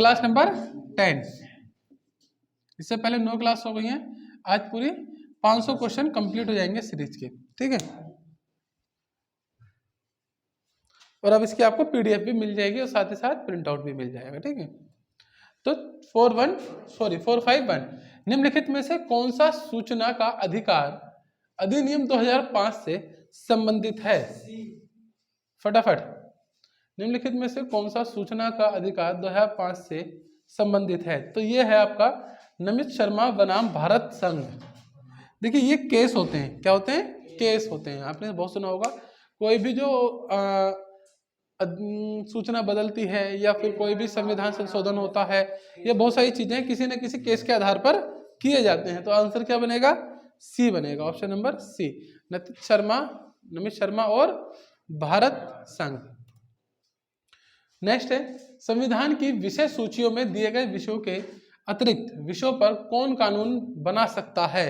Class number 10। इससे पहले 9 class हो गई हैं, आज पूरी 500 क्वेश्चन कंप्लीट हो जाएंगे सीरीज के, ठीक है। और अब इसकी आपको पीडीएफ भी मिल जाएगी और साथ ही साथ प्रिंट आउट भी मिल जाएगा, ठीक है। तो 451 निम्नलिखित में से कौन सा सूचना का अधिकार अधिनियम 2005 से संबंधित है? फटाफट, निम्नलिखित में से कौन सा सूचना का अधिकार 2005 से संबंधित है? तो ये है आपका नमित शर्मा बनाम भारत संघ। देखिए ये केस होते हैं, क्या होते हैं? केस होते हैं। आपने बहुत सुना होगा, कोई भी जो सूचना बदलती है या फिर कोई भी संविधान संशोधन होता है, ये बहुत सारी चीजें किसी न किसी केस के आधार पर किए जाते हैं। तो आंसर क्या बनेगा? सी बनेगा, option number C, Namit Sharma और भारत संघ। नेक्स्ट है, संविधान की विषय सूचियों में दिए गए विषयों के अतिरिक्त विषयों पर कौन कानून बना सकता है?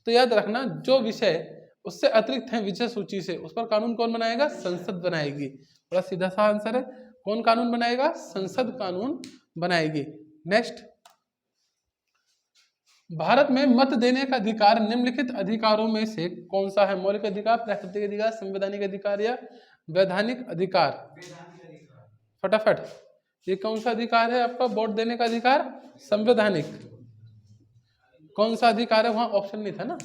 तो याद रखना, जो विषय उससे अतिरिक्त है विषय सूची से, उस पर कानून कौन बनाएगा? संसद बनाएगी। बड़ा सीधा सा आंसर है, कौन कानून बनाएगा? संसद कानून बनाएगी। नेक्स्ट, भारत में मत देने का अधिकार निम्नलिखित अधिकारों में से कौन सा है? मौलिक अधिकार, प्राकृतिक अधिकार, संवैधानिक अधिकार या वैधानिक अधिकार? फटाफट, ये कौन सा अधिकार है आपका? वोट देने का अधिकार, संवैधानिक। कौन सा अधिकार है? वहां ऑप्शन नहीं था ना,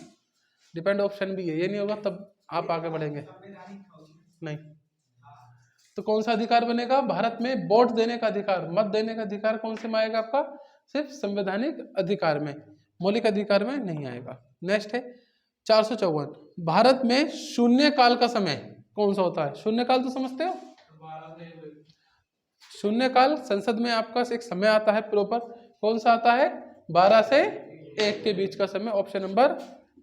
डिपेंड ऑप्शन भी है, ये नहीं होगा तब आप आगे बढ़ेंगे नहीं। तो कौन सा अधिकार बनेगा? भारत में वोट देने का अधिकार, मत देने का अधिकार कौन से में आएगा आपका? सिर्फ संवैधानिक अधिकार में, मौलिक अधिकार में नहीं आएगा। नेक्स्ट है 454, भारत में शून्य काल का समय कौन सा होता है? शून्य काल तो समझते हो, शून्य काल संसद में आपका एक समय आता है प्रॉपर, कौन सा आता है? 12 से 1 के बीच का समय, ऑप्शन नंबर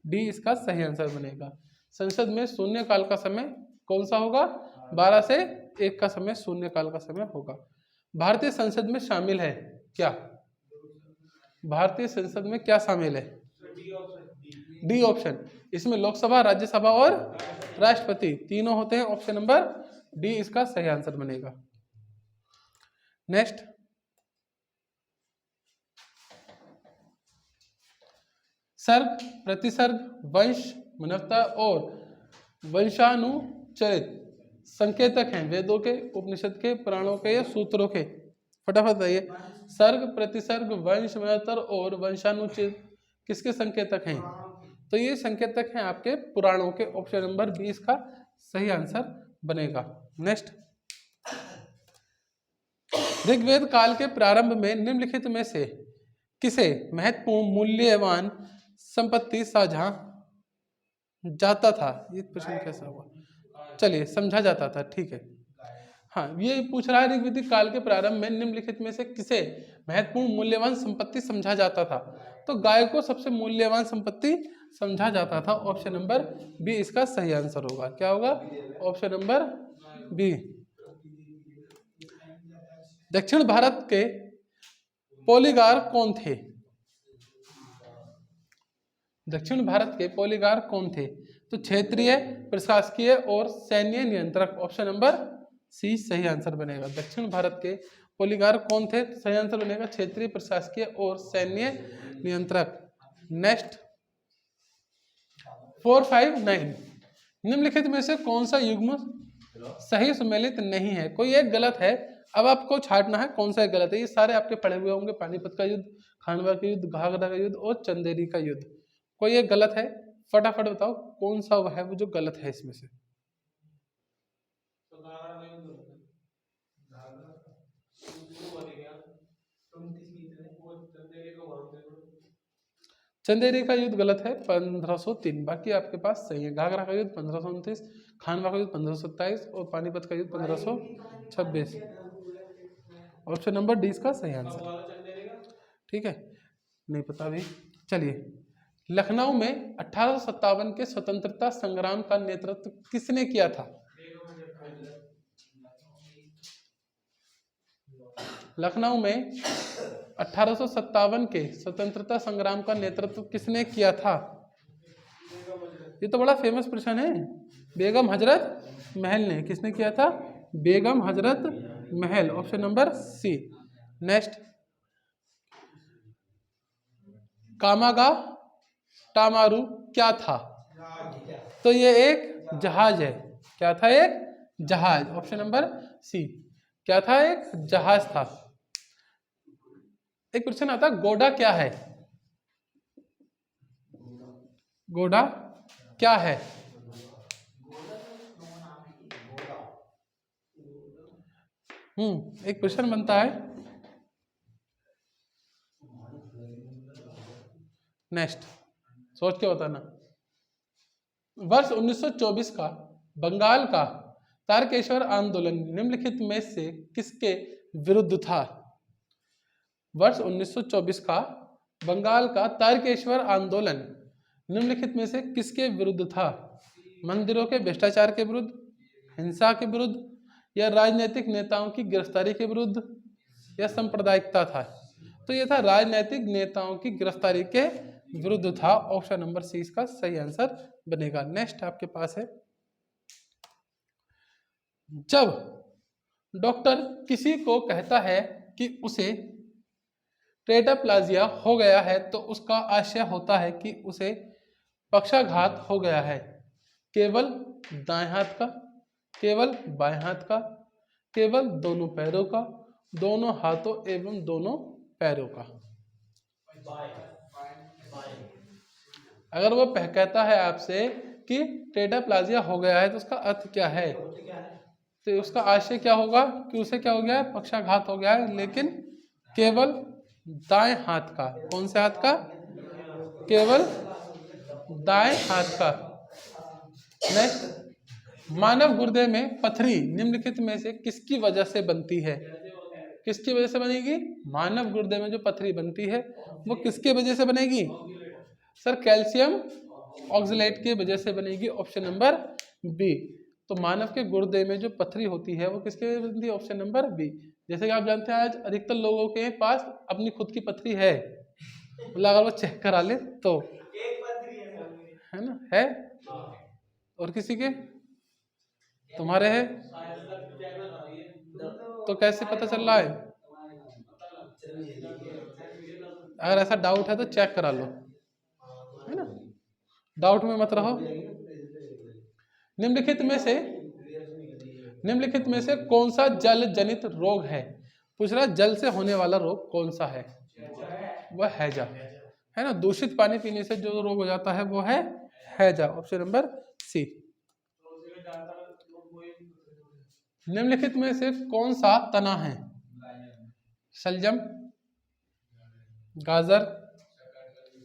डी इसका सही आंसर बनेगा। संसद में शून्य काल का समय कौन सा होगा? 12 से 1 का समय शून्य काल का समय होगा। भारतीय संसद में शामिल है क्या? भारतीय संसद में क्या शामिल है? डी ऑप्शन, इसमें लोकसभा, राज्यसभा और राष्ट्रपति तीनों होते हैं, ऑप्शन नंबर डी इसका सही आंसर बनेगा। नेक्स्ट, सर्ग, प्रतिसर्ग, वंश, मानवता और वंशानुचरित संकेतक हैं वेदों के, उपनिषद के, पुराणों के या सूत्रों के? फटाफट बताइए। सर्ग, प्रतिसर्ग, वंश, मानवता और वंशानुचरित किसके संकेतक हैं? तो ये संकेतक हैं आपके पुराणों के, ऑप्शन नंबर 20 का सही आंसर बनेगा। नेक्स्ट, ऋग्वेद काल के प्रारंभ में निम्नलिखित में से किसे महत्वपूर्ण मूल्यवान संपत्ति साझा जाता था? ये प्रश्न कैसा हुआ? चलिए, समझा जाता था, ठीक है। हाँ, ये पूछ रहा है ऋग्वैदिक काल के प्रारंभ में निम्नलिखित में से किसे महत्वपूर्ण मूल्यवान संपत्ति समझा जाता था? तो गाय को सबसे मूल्यवान संपत्ति समझा जाता था, ऑप्शन नंबर बी इसका सही आंसर होगा। क्या होगा? Option number B. दक्षिण भारत के पोलीगार कौन थे? दक्षिण भारत के पोलीगार कौन थे? तो क्षेत्रीय, प्रशासकीय और सैन्य नियंत्रक, ऑप्शन नंबर सी सही आंसर बनेगा। दक्षिण भारत के पोलीगार कौन थे? सही आंसर बनेगा क्षेत्रीय, प्रशासकीय और सैन्य नियंत्रक। नेक्स्ट, 459 निम्नलिखित में से कौन सा युग्म सही सुमेलित नहीं है? कोई एक गलत है, अब आपको छांटना है कौन सा एक गलत है। ये सारे आपके पढ़े हुए होंगे, पानीपत का युद्ध, खानवा का युद्ध, घाघरा का युद्ध और चंदेरी का युद्ध। कोई एक गलत है, फटाफट बताओ कौन सा वह है वो जो गलत है इसमें से। चंदेरी का युद्ध गलत है, 1503, बाकी आपके पास सही है। घाघरा का युद्ध 1529, खानवा का युद्ध 1527 और पानीपत का युद्ध 1526, ऑप्शन नंबर डी इसका सही आंसर, ठीक है। नहीं पता भी, चलिए। लखनऊ में 1857 के स्वतंत्रता संग्राम का नेतृत्व किसने किया था? लखनऊ में 1857 के स्वतंत्रता संग्राम का नेतृत्व किसने किया था? ये तो बड़ा फेमस प्रश्न है। बेगम हजरत महल ने। किसने किया था? बेगम हजरत महल, ऑप्शन नंबर सी। नेक्स्ट, कामागा टामारू क्या था? तो ये एक जहाज है। क्या था? एक जहाज। Option number C. क्या था? एक जहाज था। एक क्वेश्चन आता है, गोडा क्या है? गोडा क्या है? एक क्वेश्चन बनता है। नेक्स्ट सोच के बताना। वर्ष 1924 का बंगाल का तारकेश्वर आंदोलन निम्नलिखित में से किसके विरुद्ध था? वर्ष 1924 का बंगाल का तारकेश्वर आंदोलन निम्नलिखित में से किसके विरुद्ध था? मंदिरों के भ्रष्टाचार के विरुद्ध, हिंसा के विरुद्ध, या राजनीतिक नेताओं की गिरफ्तारी के विरुद्ध, या सांप्रदायिकता था? तो यह था राजनीतिक नेताओं की गिरफ्तारी के विरुद्ध था। ऑप्शन नंबर सी इसका सही आंसर बनेगा। नेक्स्ट आपके पास है, जब डॉक्टर किसी को कहता है कि उसे टेट्राप्लेजिया हो गया है तो उसका आशय होता है कि उसे पक्षाघात हो गया है। केवल दाएं हाथ का, केवल बाएं हाथ का, केवल दोनों पैरों का, दोनों हाथों एवं दोनों पैरों का। अगर वो कहता है आपसे कि टेट्राप्लेजिया हो गया है तो उसका अर्थ क्या है? तो उसका आशय क्या होगा कि उसे क्या हो गया है? पक्षाघात हो गया है, लेकिन केवल दाएं हाथ का। कौन से हाथ का? केवल दाएं हाथ का। नेक्स्ट, मानव गुर्दे में पथरी निम्नलिखित में से किसकी वजह से बनती है? किसकी वजह से बनेगी? मानव गुर्दे में जो पथरी बनती है वो किसके वजह से बनेगी? सर कैल्शियम ऑक्सलेट की वजह से बनेगी। Option number B. तो मानव के गुर्दे में जो पथरी होती है वो किसके वजह से बनती है? Option number B. जैसे कि आप जानते हैं आज अधिकतर लोगों के पास अपनी खुद की पथरी है, मतलब अगर वो चेक करा ले तो है ना, है। और किसी के? तुम्हारे है तो कैसे पता चल रहा है? अगर ऐसा डाउट है तो चेक करा लो, है ना, डाउट में मत रहो। निम्नलिखित में से कौन सा जल जनित रोग है? पूछ रहा जल से होने वाला रोग कौन सा है? वह हैजा, है ना। दूषित पानी पीने से जो रोग हो जाता है वो है हैजा। Option number C. निम्नलिखित में से कौन सा तना है? शलजम, गाजर,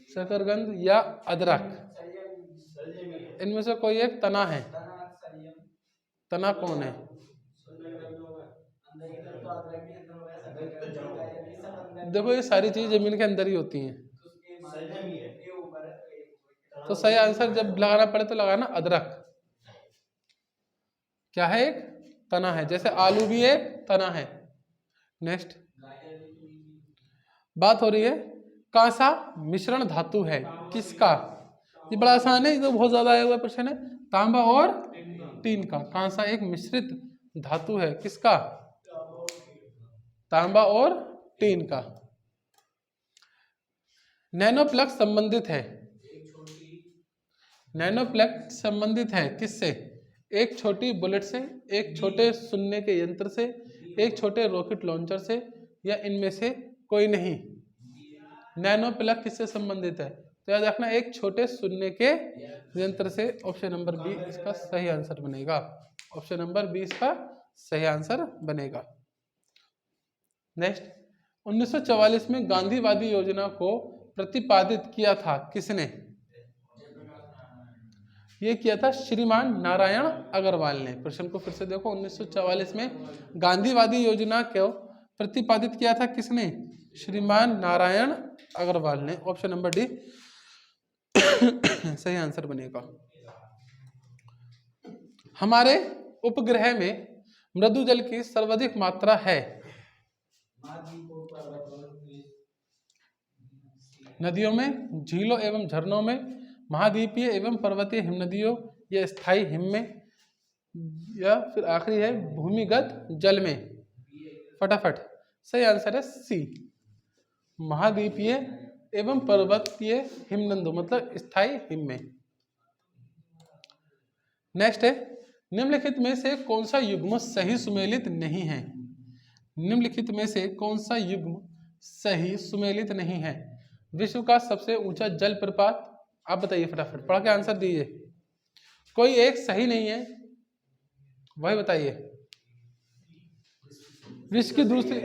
शकरकंद या अदरक? इनमें से कोई एक तना है। तना कौन है? देखो ये सारी चीजें जमीन के अंदर ही होती हैं, तो सही आंसर जब लगाना पड़े तो लगाना अदरक। क्या है? एक तना है, जैसे आलू भी एक तना है। नेक्स्ट बात हो रही है कांसा मिश्रण धातु है किसका? ये बड़ा आसान है, ये तो बहुत ज्यादा आया हुआ प्रश्न है। तांबा और टीन का। कांसा एक मिश्रित धातु है किसका? तांबा और टीन का। नैनोप्लग संबंधित है, नैनोप्लग संबंधित है किससे? एक छोटी बुलेट से, एक छोटे सुनने के यंत्र से, एक छोटे रॉकेट लॉन्चर से, या इनमें से कोई नहीं। नैनोप्लग किससे संबंधित है? तो याद रखना एक छोटे सुनने के यंत्र से। ऑप्शन नंबर बी इसका सही आंसर बनेगा। ऑप्शन नंबर बी इसका सही आंसर बनेगा। नेक्स्ट, 1944 में गांधीवादी योजना को प्रतिपादित किया था किसने? ये किया था श्रीमान नारायण अग्रवाल ने। प्रश्न को फिर से देखो, 1944 में गांधीवादी योजना को प्रतिपादित किया था किसने? श्रीमान नारायण अग्रवाल ने। ऑप्शन नंबर डी सही आंसर बनेगा। हमारे उपग्रह में मृदु जल की सर्वाधिक मात्रा है नदियों में, झीलों एवं झरनों में, महाद्वीपीय एवं पर्वतीय हिमनदियों या स्थायी हिम में, या फिर आखिरी है भूमिगत जल में। फटाफट सही आंसर है सी, महाद्वीपीय एवं पर्वतीय हिमनदों मतलब स्थायी हिम में। नेक्स्ट है, निम्नलिखित में से कौन सा युग्म सही सुमेलित नहीं है? निम्नलिखित में से कौन सा युग्म सही सुमेलित नहीं है? विश्व का सबसे ऊंचा जल प्रपात, आप बताइए फटाफट पढ़ के आंसर दीजिए। कोई एक सही नहीं है, वही बताइए। विश्व की दूसरी,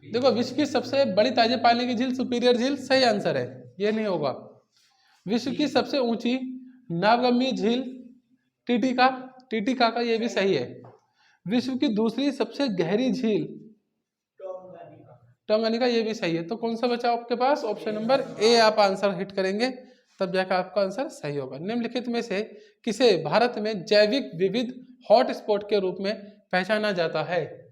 देखो विश्व की सबसे बड़ी ताजे पानी की झील सुपीरियर झील सही आंसर है, ये नहीं होगा। विश्व की सबसे ऊंची नावगम्य झील टीटिका का ये भी सही है। विश्व की दूसरी सबसे गहरी झील टोंगानी का ये भी सही है। तो कौन सा बचा आपके पास? ऑप्शन नंबर ए आप आंसर हिट करेंगे तब जाकर आपका आंसर सही होगा। निम्नलिखित में से किसे भारत में जैविक विविध हॉट स्पॉट के रूप में पहचाना जाता है?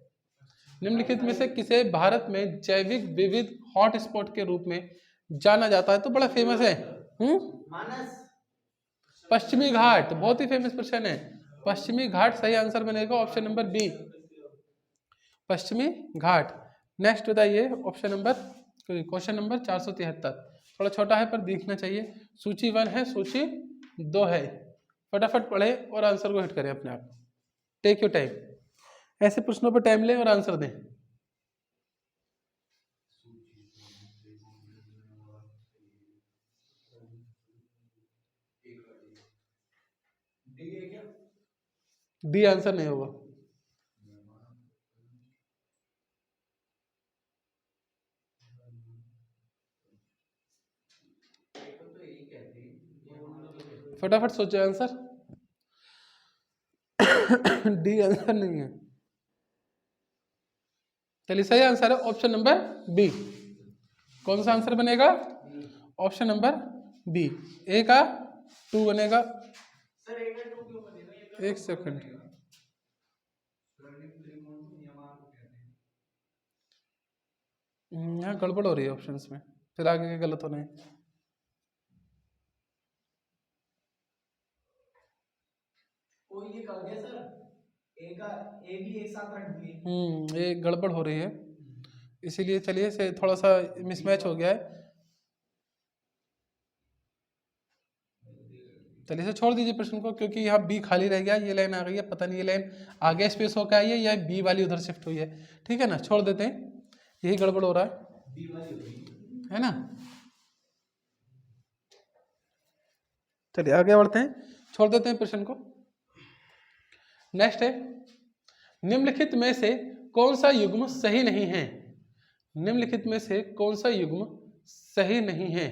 निम्नलिखित में से किसे भारत में जैविक विविध हॉट स्पॉट के रूप में जाना जाता है? तो बड़ा फेमस है मानस पश्चिमी घाट, बहुत ही फेमस प्रश्न है। पश्चिमी घाट सही आंसर बनेगा ऑप्शन नंबर बी, पश्चिमी घाट। नेक्स्ट बताइए ऑप्शन नंबर, क्वेश्चन नंबर 473, थोड़ा छोटा है पर दिखना चाहिए। सूची 1 है, सूची 2 है, फटाफट पढ़े और आंसर को हिट करें अपने आप। टेक योर टाइम, ऐसे प्रश्नों पर टाइम लें और आंसर दें। डी आंसर नहीं होगा। फटाफट सोचो आंसर। डी आंसर नहीं है, चलिए सही आंसर है ऑप्शन नंबर बी। कौन सा आंसर बनेगा? Option number B. ए का 2 बनेगा। सर ए का 2 क्यों बनेगा? एक सेकंड, यहाँ गड़बड़ हो रही है ऑप्शंस में, फिर आगे के गलत होना है। ये कह गया सर, ए भी एक साथ रख दिए। ये गड़बड़ हो रही है, इसीलिए चलिए से थोड़ा सा मिसमैच हो गया है। चलिए से छोड़ दीजिए प्रश्न को, क्योंकि यहाँ बी खाली रह गया, ये लाइन आ गई है, पता नहीं ये लाइन आगे स्पेस होकर आई है या बी वाली उधर शिफ्ट हुई है। ठीक है ना, छोड़ देते हैं, यही गड़बड़ हो रहा है, बी वाली है ना। चलिए आगे बढ़ते हैं, छोड़ देते हैं प्रश्न को। नेक्स्ट है, निम्नलिखित में से कौन सा युग्म सही नहीं है? निम्नलिखित में से कौन सा युग्म सही नहीं है?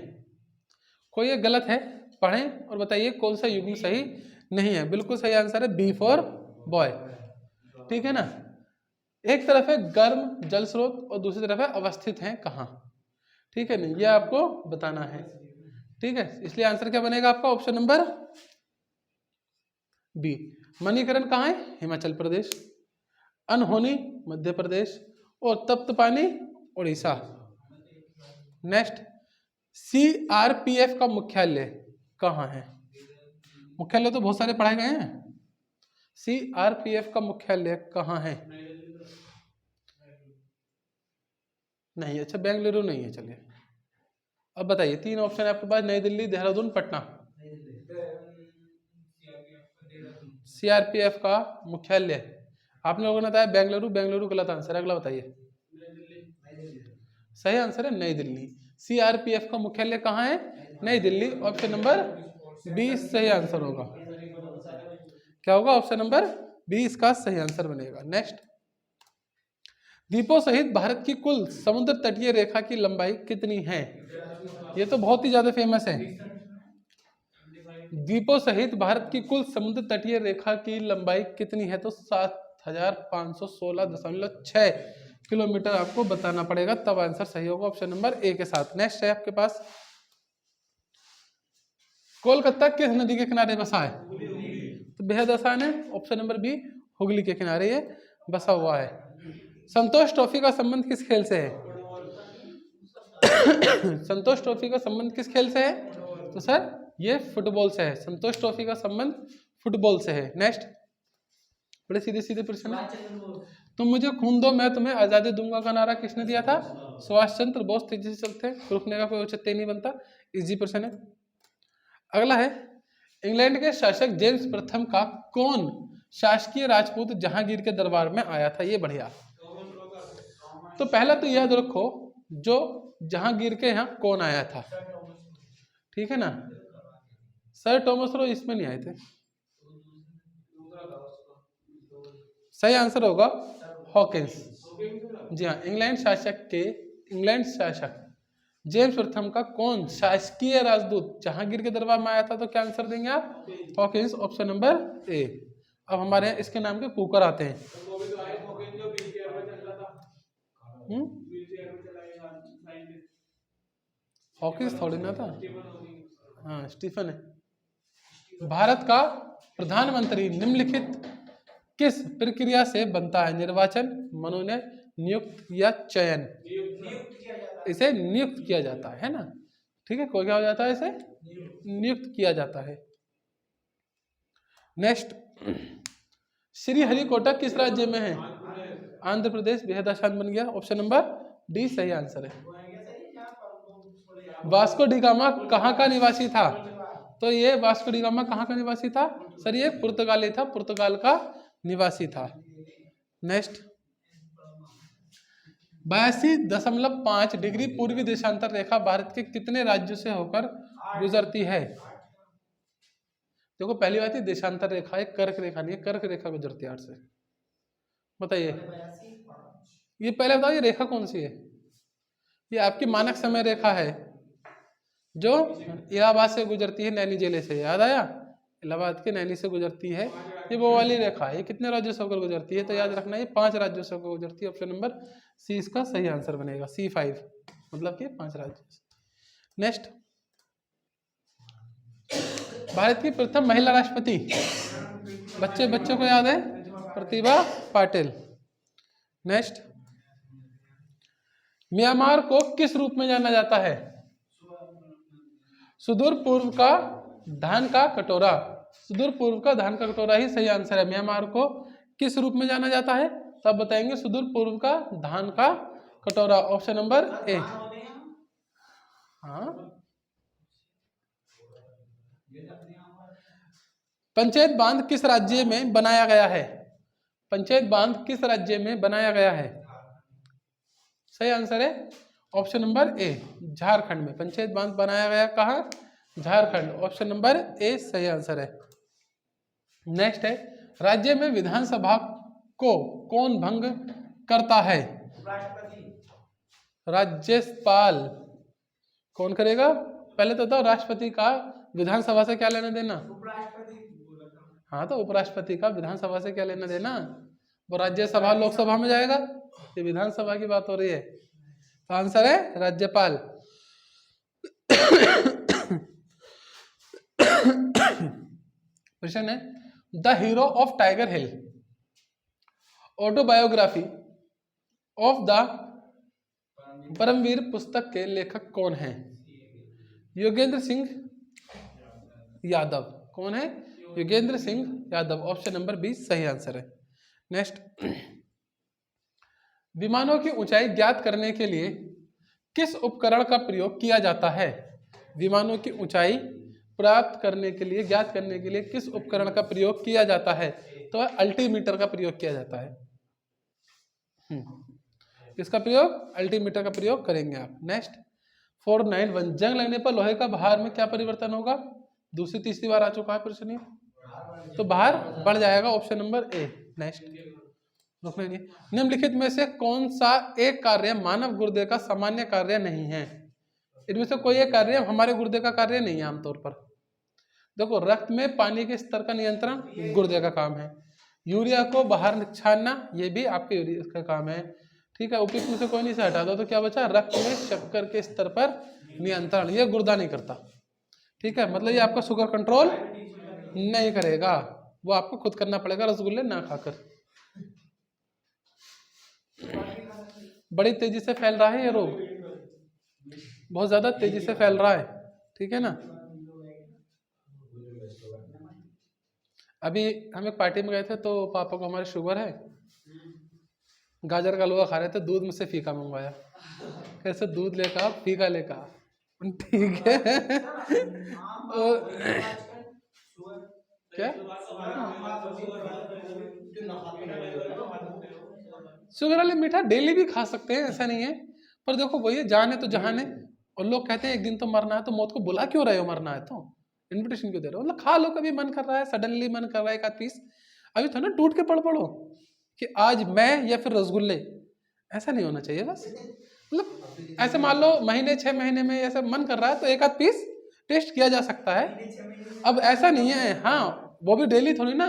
कोई ये गलत है, पढ़ें और बताइए कौन सा युग्म सही नहीं है। बिल्कुल सही आंसर है बी फॉर बॉय। ठीक है ना, एक तरफ है गर्म जल स्रोत और दूसरी तरफ है अवस्थित है कहाँ। ठीक है ना, ये आपको बताना है। ठीक है, इसलिए आंसर क्या बनेगा आपका? Option number B. मणिकरण कहाँ है? हिमाचल प्रदेश। अनहोनी मध्य प्रदेश और तप्त पानी उड़ीसा। नेक्स्ट, सीआरपीएफ का मुख्यालय कहाँ है? मुख्यालय तो बहुत सारे पढ़ाए गए हैं, सीआरपीएफ का मुख्यालय कहाँ है? नहीं, अच्छा बेंगलुरु नहीं है। चलिए अब बताइए, 3 ऑप्शन है आपके पास, नई दिल्ली, देहरादून, पटना। सीआरपीएफ का मुख्यालय आपने लोगों ने बताया बेंगलुरु, बेंगलुरु गलत आंसर है। अगला बताइए, सही आंसर है नई दिल्ली। सीआरपीएफ का मुख्यालय कहाँ है? नई दिल्ली। ऑप्शन नंबर बी सही आंसर होगा। क्या होगा? ऑप्शन नंबर बी इसका सही आंसर बनेगा। नेक्स्ट, द्वीपों सहित भारत की कुल समुद्र तटीय रेखा की लंबाई कितनी है? ये तो बहुत ही ज्यादा फेमस है। द्वीपों सहित भारत की कुल समुद्र तटीय रेखा की लंबाई कितनी है? तो 7516.6 किलोमीटर आपको बताना पड़ेगा, तब आंसर सही होगा ऑप्शन नंबर ए के साथ। नेक्स्ट है आपके पास, कोलकाता किस नदी के किनारे बसा है? तो बेहद आसान है, ऑप्शन नंबर बी, हुगली के किनारे ये बसा हुआ है। संतोष ट्रॉफी का संबंध किस खेल से है? संतोष ट्रॉफी का संबंध किस खेल से है? तो सर ये फुटबॉल से है। संतोष ट्रॉफी का संबंध फुटबॉल से है। नेक्स्ट, बड़े सीधे सीधे प्रश्न है, तुम मुझे खून दो मैं तुम्हें आज़ादी दूंगा का नारा किसने दिया था? सुभाष चंद्र बोस तेजी से चलते हैं, रुकने का कोई औचित्य नहीं बनता। इजी प्रश्न है। अगला है, इंग्लैंड के शासक जेम्स प्रथम का कौन शासकीय राजपूत जहांगीर के दरबार में आया था? ये बढ़िया। तो पहला तो याद रखो, जो जहांगीर के यहाँ कौन आया था, ठीक है ना? सर टॉमस रो इसमें नहीं आए थे। सही आंसर होगा हॉकिंस। जी हाँ, इंग्लैंड शासक जेम्स प्रथम का कौन शासकीय राजदूत जहांगीर के दरबार में आया था? तो क्या आंसर देंगे आप? Hawkins, option number A. अब हमारे यहाँ इसके नाम के कुकर आते हैं। हॉकिंस थोड़ी ना था, हाँ स्टीफन है। भारत का प्रधानमंत्री निम्नलिखित किस प्रक्रिया से बनता है? निर्वाचन, मनोनयन, नियुक्त या चयन? इसे नियुक्त किया जाता है ना, ठीक है। कोई क्या हो जाता है? इसे नियुक्त किया जाता है। नेक्स्ट, श्रीहरिकोटा किस राज्य में है? आंध्र प्रदेश। बेहद आसान बन गया, ऑप्शन नंबर डी सही आंसर है। वास्को डी गामा कहाँ का निवासी था? तो ये वास्को डी गामा कहाँ का निवासी था? सर ये पुर्तगाली था, पुर्तगाल का निवासी था। नेक्स्ट, 82.5 डिग्री पूर्वी देशांतर रेखा भारत के कितने राज्यों से होकर गुजरती है? देखो पहली बात है, देशांतर रेखा है, कर्क रेखा नहीं है। कर्क रेखा गुजरती है 8 से। बताइए, ये पहले बताओ, ये रेखा कौन सी है? ये आपकी मानक समय रेखा है जो इलाहाबाद से गुजरती है, नैनी जिले से। याद आया? इलाहाबाद के नैनी से गुजरती है, ये वो वाली रेखा है। ये कितने राज्यों से होकर गुजरती है? तो याद रखना, ये 5 राज्यों से होकर गुजरती है। ऑप्शन नंबर सी इसका सही आंसर बनेगा, C5, मतलब कि 5 राज्य। नेक्स्ट, भारत की प्रथम महिला राष्ट्रपति, बच्चे को याद है? प्रतिभा पाटिल। नेक्स्ट, म्यांमार को किस रूप में जाना जाता है? सुदूर पूर्व का धान का कटोरा। सुदूर पूर्व का धान का कटोरा ही सही आंसर है। म्यांमार को किस रूप में जाना जाता है? तब बताएंगे, सुदूर पूर्व का धान का कटोरा, ऑप्शन नंबर ए। हाँ, पंचायत बांध किस राज्य में बनाया गया है? पंचायत बांध किस राज्य में बनाया गया है? सही आंसर है ऑप्शन नंबर ए, झारखंड में। पंचायत बांध बनाया गया कहाँ? झारखंड, ऑप्शन नंबर ए सही आंसर है। नेक्स्ट है, राज्य में विधानसभा को कौन भंग करता है? राज्यपाल। कौन करेगा? पहले तो राष्ट्रपति का विधानसभा से क्या लेना देना? हाँ, तो उपराष्ट्रपति का विधानसभा से क्या लेना देना? वो राज्यसभा लोकसभा में जाएगा, ये विधानसभा की बात हो रही है। तो आंसर है राज्यपाल। क्वेश्चन है, the hero of tiger hill autobiography of the Paramvir पुस्तक के लेखक कौन है? योगेंद्र सिंह यादव। कौन है? Yogendra Singh Yadav, option number B सही आंसर है। नेक्स्ट, विमानों की ऊंचाई ज्ञात करने के लिए किस उपकरण का प्रयोग किया जाता है? विमानों की ऊंचाई प्राप्त करने के लिए, ज्ञात करने के लिए किस उपकरण का प्रयोग किया जाता है? तो अल्टीमीटर का प्रयोग किया जाता है। इसका प्रयोग, अल्टीमीटर का प्रयोग करेंगे आप। नेक्स्ट, 491, जंग लगने पर लोहे का भार में क्या परिवर्तन होगा? दूसरी तीसरी बार आ चुका है प्रश्न, तो भार बढ़ जाएगा, ऑप्शन नंबर ए। नेक्स्ट, रुकना नहीं। निम्नलिखित में से कौन सा एक कार्य मानव गुर्दे का सामान्य कार्य नहीं है? इनमें से कोई एक कार्य हमारे गुर्दे का कार्य नहीं है आमतौर पर। देखो, रक्त में पानी के स्तर का नियंत्रण गुर्दे का काम है। यूरिया को बाहर छानना, ये भी आपके यूरिया का काम है। ठीक है, उपयुक्त में से कोई नहीं से हटा दो तो क्या बचा? रक्त में शक्कर के स्तर पर नियंत्रण, ये गुर्दा नहीं करता। ठीक है, मतलब ये आपका शुगर कंट्रोल नहीं करेगा, वो आपको खुद करना पड़ेगा रसगुल्ले ना खाकर। बड़ी तेजी से फैल रहा है ये रोग, बहुत ज्यादा तेजी से फैल रहा है। ठीक है ना, अभी हम एक पार्टी में गए थे तो पापा को हमारे शुगर है, गाजर का हलवा खा रहे थे, दूध में से फीका मंगवाया, कैसे दूध लेकर फीका लेकर, ठीक है। और क्या शुगर वाले मीठा डेली भी खा सकते हैं, ऐसा नहीं है, पर देखो वही जान है तो जहान है, और लोग कहते हैं एक दिन तो मरना है, तो मौत को बुला क्यों रहे हो, मरना है तो इनविटेशन क्यों दे रहे हो, मतलब खा लो, कभी मन कर रहा है, सडनली मन कर रहा है एक आध पीस, अभी तो ना टूट के पढ़ो कि आज मैं या फिर रसगुल्ले, ऐसा नहीं होना चाहिए बस, मतलब ऐसे मान लो महीने 6 महीने में ऐसा मन कर रहा है तो एक आध पीस टेस्ट किया जा सकता है, अब ऐसा नहीं है, हाँ वो भी डेली थोड़ी ना,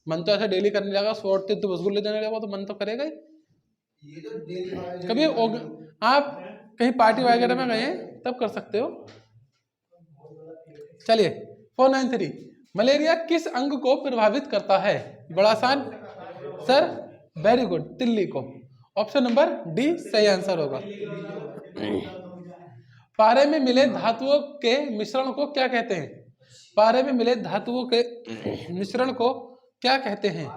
मन तो ऐसा डेली करने लगा, 100 तो रसगुल्ले देने लगा तो मन तो करेगा ही। ये तो डेली वाला कभी आप कहीं पार्टी वगैरह में गए तब कर सकते हो। चलिए 493, मलेरिया किस अंग को प्रभावित करता है, बड़ा आसान सर, वेरी गुड, तिल्ली को, ऑप्शन नंबर डी सही आंसर होगा। पारे में मिले धातुओं के मिश्रण को क्या कहते हैं, पारे में मिले धातुओं के मिश्रण को क्या कहते हैं,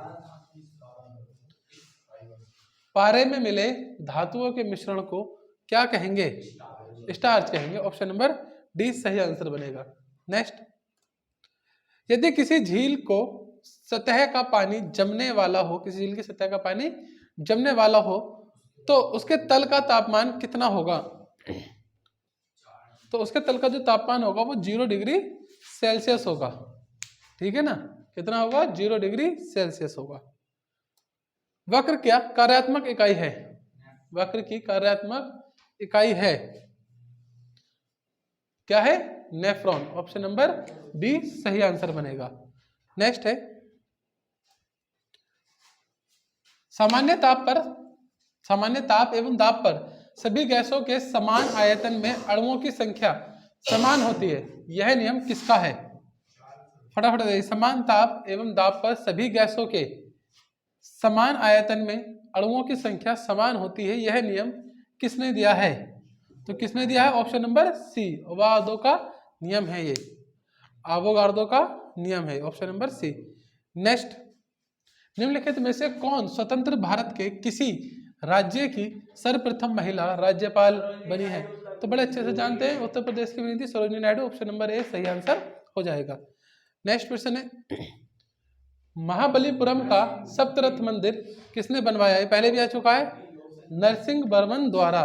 पारे में मिले धातुओं के मिश्रण को क्या कहेंगे, स्टार्च कहेंगे, ऑप्शन नंबर डी सही आंसर बनेगा। नेक्स्ट, यदि किसी झील को सतह का पानी जमने वाला हो, किसी झील की सतह का पानी जमने वाला हो तो उसके तल का तापमान कितना होगा, तो उसके तल का जो तापमान होगा वो 0 डिग्री सेल्सियस होगा, ठीक है ना, कितना होगा 0 डिग्री सेल्सियस होगा। वक्र क्या कार्यात्मक इकाई है, वक्र की कार्यात्मक इकाई है, क्या है, नेफ्रॉन, ऑप्शन नंबर बी सही आंसर बनेगा। नेक्स्ट है, सामान्य ताप एवं दाब पर सभी गैसों के समान आयतन में अणुओं की संख्या समान होती है, यह नियम किसका है, फटाफट बताइए, समान ताप एवं दाब पर सभी गैसों के समान आयतन में अणुओं की संख्या समान होती है, यह नियम किसने दिया है, तो किसने दिया है, ऑप्शन नंबर सी, अवोगाद्रो का नियम है, ये अवोगाद्रो का नियम है, ऑप्शन नंबर सी। नेक्स्ट, निम्नलिखित में से कौन स्वतंत्र भारत के किसी राज्य की सर्वप्रथम महिला राज्यपाल बनी है, तो बड़े अच्छे से जानते हैं, उत्तर प्रदेश की बनी थी Sarojini Naidu, option number A सही आंसर हो जाएगा। नेक्स्ट क्वेश्चन है, महाबलीपुरम का सप्तरथ मंदिर किसने बनवाया है, पहले भी आ चुका है, नरसिंह वर्मन द्वारा,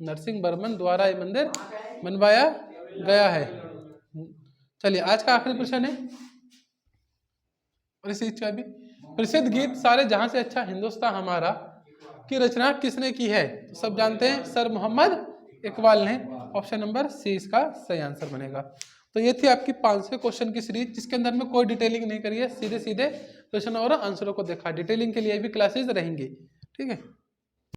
नरसिंह वर्मन द्वारा ये मंदिर बनवाया गया है। चलिए आज का आखिरी प्रश्न है, और इस चीज का भी, प्रसिद्ध गीत सारे जहां से अच्छा हिंदुस्तान हमारा की रचना किसने की है, तो सब जानते हैं सर मोहम्मद इकबाल ने, ऑप्शन नंबर सी इसका सही आंसर बनेगा। तो ये थी आपकी 500 क्वेश्चन की सीरीज, जिसके अंदर में कोई डिटेलिंग नहीं करी है, सीधे सीधे क्वेश्चन और आंसरों को देखा, डिटेलिंग के लिए भी क्लासेस रहेंगी, ठीक है।